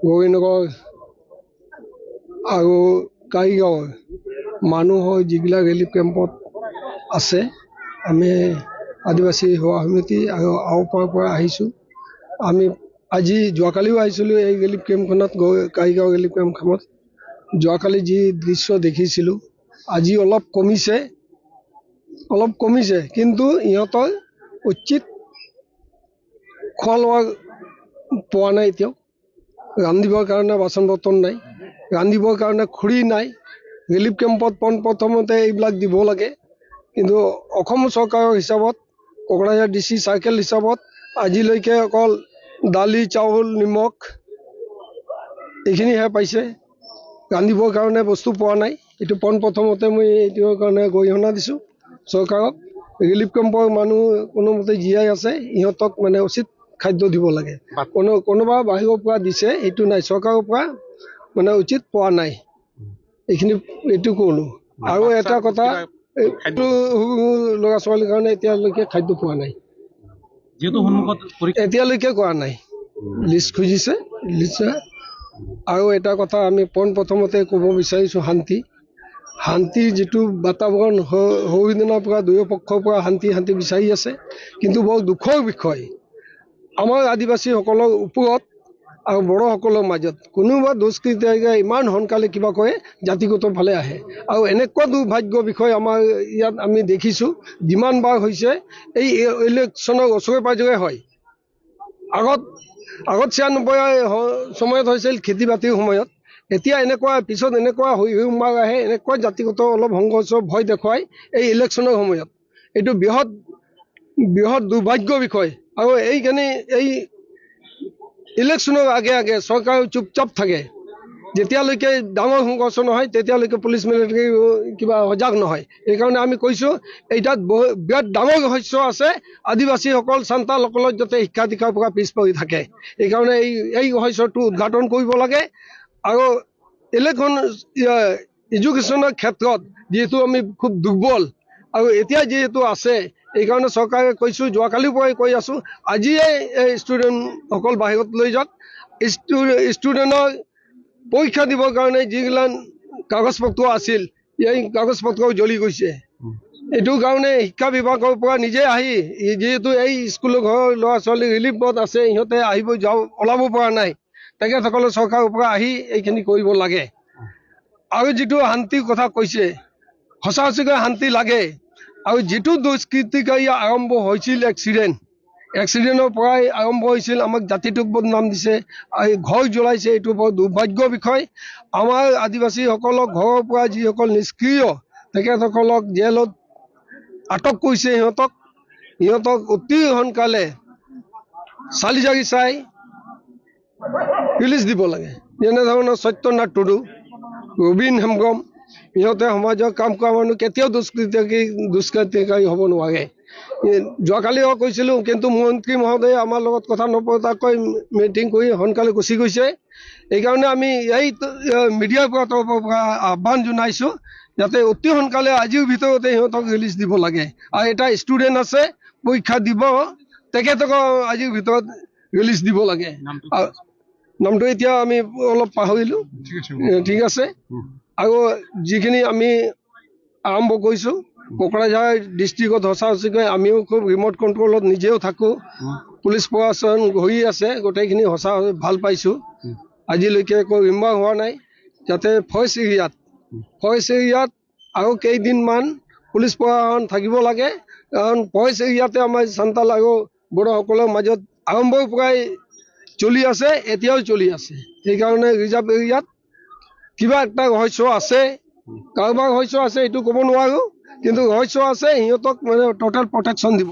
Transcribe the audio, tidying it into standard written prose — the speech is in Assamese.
গৌৰীনগৰ আৰু কাৰিগাঁৱৰ মানুহৰ যিবিলাক ৰিলিফ কেম্পত আছে, আমি আদিবাসী সেৱা সমিতি আৰু আওপাৰ পৰা আহিছোঁ। আমি আজি যোৱাকালিও আহিছিলোঁ এই ৰিলিফ কেম্পখনত, কাৰিগাঁও ৰিলিফ কেম্পখনত। যোৱাকালি যি দৃশ্য দেখিছিলোঁ, আজি অলপ কমিছে, কিন্তু ইহঁতৰ উচিত খোৱা লোৱা পোৱা নাই। এতিয়াও ৰান্ধিবৰ কাৰণে বাচন বৰ্তন নাই, ৰান্ধিবৰ কাৰণে খৰি নাই। ৰিলিফ কেম্পত পোনপ্ৰথমতে এইবিলাক দিব লাগে, কিন্তু অসম চৰকাৰৰ হিচাপত, কোকৰাঝাৰ DC চাৰ্কেল হিচাপত আজিলৈকে অকল দালি, চাউল, নিমখ এইখিনিহে পাইছে। ৰান্ধিবৰ কাৰণে বস্তু পোৱা নাই। এইটো পোনপ্ৰথমতে মই এইটোৰ কাৰণে গৰিহণা দিছোঁ চৰকাৰক। ৰিলিফ কেম্পৰ মানুহ কোনোমতে জীয়াই আছে, ইহঁতক মানে উচিত খাদ্য দিব লাগে। কোনোবা বাহিৰৰ পৰা দিছে, এইটো নাই, চৰকাৰৰ পৰা মানে উচিত পোৱা নাই। এইটো ক'লো। আৰু এটা কথা, এইটো ল'ৰা ছোৱালীৰ কাৰণে এতিয়ালৈকে খাদ্য পোৱা নাই, এতিয়ালৈকে কৰা নাই। লিষ্ট খুজিছে, আৰু এটা কথা আমি পোনপ্ৰথমতে ক'ব বিচাৰিছোঁ, শান্তিৰ যিটো বাতাবৰণ সৰুদিনৰ পৰা দুয়ো পক্ষৰ পৰা শান্তি বিচাৰি আছে, কিন্তু বৰ দুখৰ বিষয় আমাৰ আদিবাসীসকলৰ ওপৰত আৰু বড়োসকলৰ মাজত কোনোবা দুষ্কৃতিকাৰীয়ে ইমান সোনকালে কিবা কৰে, জাতিগত ফালে আহে। আৰু এনেকুৱা দুৰ্ভাগ্যৰ বিষয় আমাৰ ইয়াত আমি দেখিছোঁ, যিমানবাৰ হৈছে এই ইলেকশ্যনৰ ওচৰে পাঁজৰে হয়। আগত 96 সময়ত হৈছিল খেতি বাতিৰ সময়ত। এতিয়া এনেকুৱা পিছত এনেকুৱা হুমাৰ আহে, এনেকুৱা জাতিগত অলপ সংঘৰ্ষৰ ভয় দেখুৱাই এই ইলেকশ্যনৰ সময়ত। এইটো বৃহৎ দুৰ্ভাগ্যৰ বিষয়। আৰু এই ইলেকশ্যনৰ আগে চৰকাৰ চুপচাপ থাকে। যেতিয়ালৈকে ডাঙৰ সংঘৰ্ষ নহয়, তেতিয়ালৈকে পুলিচ মিলিটাৰী কিবা সজাগ নহয়। সেইকাৰণে আমি কৈছোঁ, এইটাত বিৰাট ডাঙৰ ৰহস্য আছে। আদিবাসীসকল, চান্তালসকলৰ যাতে শিক্ষা দীক্ষাৰ পৰা পিছ পৰি থাকে, সেইকাৰণে এই ৰহস্যটো উদ্ঘাটন কৰিব লাগে। আৰু এডুকেশ্যনৰ ক্ষেত্ৰত যিহেতু আমি খুব দুৰ্বল, আৰু এতিয়া যিহেতু আছে, এইকাৰণে চৰকাৰে কৈছোঁ, যোৱাকালিৰ পৰাই কৈ আছোঁ, আজিয়ে এই ষ্টুডেণ্টসকল বাহিৰত লৈ যাওক। ষ্টুডেণ্টৰ পৰীক্ষা দিবৰ কাৰণে যিবিলাক কাগজ পত্ৰ আছিল, এই কাগজ পত্ৰও জ্বলি গৈছে। এইটো কাৰণে শিক্ষা বিভাগৰ পৰা নিজে আহি, যিহেতু এই স্কুলৰ ঘৰৰ ল'ৰা ছোৱালী ৰিলিফত আছে, ইহঁতে ওলাব পৰা নাই, তেখেতসকলে চৰকাৰৰ পৰা আহি এইখিনি কৰিব লাগে। আৰু যিটো শান্তিৰ কথা কৈছে, সঁচাকৈ শান্তি লাগে। আৰু যিটো দুষ্কৃতিকাৰী আৰম্ভ হৈছিল, এক্সিডেণ্টৰ পৰাই আৰম্ভ হৈছিল, আমাক জাতিটোক বদনাম দিছে, ঘৰ জ্বলাইছে। এইটো বৰ দুৰ্ভাগ্যৰ বিষয়। আমাৰ আদিবাসীসকলক ঘৰৰ পৰা যিসকল নিষ্ক্ৰিয়, তেখেতসকলক জেলত আটক কৰিছে। সিহঁতক অতি সোনকালে চালি জাৰি চাই ৰিলিজ দিব লাগে। যেনেধৰণৰ সত্যনাথ টুডু, ৰবীন হেমব্ৰম, ইহঁতে সমাজৰ কাম কৰা মানুহ, কেতিয়াও দুষ্কৃতিকাৰী হ'ব নোৱাৰে। যোৱাকালিও কৈছিলোঁ, কিন্তু মন্ত্ৰী মহোদয়ে আমাৰ লগত কথা নপতাকৈ মিটিং কৰি সোনকালে গুচি গৈছে। এইকাৰণে আমি এই মিডিয়াৰ তৰফৰ পৰা আহ্বান জনাইছোঁ, যাতে অতি সোনকালে আজিৰ ভিতৰতে সিহঁতক ৰিলিজ দিব লাগে। আৰু এটা ষ্টুডেণ্ট আছে, পৰীক্ষা দিব, তেখেতক আজিৰ ভিতৰত ৰিলিজ দিব লাগে। নামটো এতিয়া আমি অলপ পাহৰিলোঁ, ঠিক আছে। আৰু যিখিনি আমি আৰম্ভ কৰিছোঁ, কোকৰাঝাৰ ডিষ্ট্ৰিক্টত সঁচাকৈ আমিও খুব ৰিম'ট কণ্ট্ৰলত নিজেও থাকোঁ, পুলিচ প্ৰশাসন ঘূৰি আছে, গোটেইখিনি সঁচা ভাল পাইছোঁ। আজিলৈকে একো ৰিমাৰ হোৱা নাই। যাতে ফৰেষ্ট এৰিয়াত আৰু কেইদিনমান পুলিচ প্ৰশাসন থাকিব লাগে, কাৰণ ফৰেষ্ট এৰিয়াতে আমাৰ চান্তাল আৰু বড়োসকলৰ মাজত আৰম্ভৰ পৰাই চলি আছে, এতিয়াও চলি আছে। সেইকাৰণে ৰিজাৰ্ভ এৰিয়াত কিবা এটা ৰহস্য আছে, কাৰোবাৰ ৰহস্য আছে এইটো ক'ব নোৱাৰোঁ, কিন্তু ৰহস্য আছে। সিহঁতক মানে টোটেল প্ৰটেকশ্যন দিব।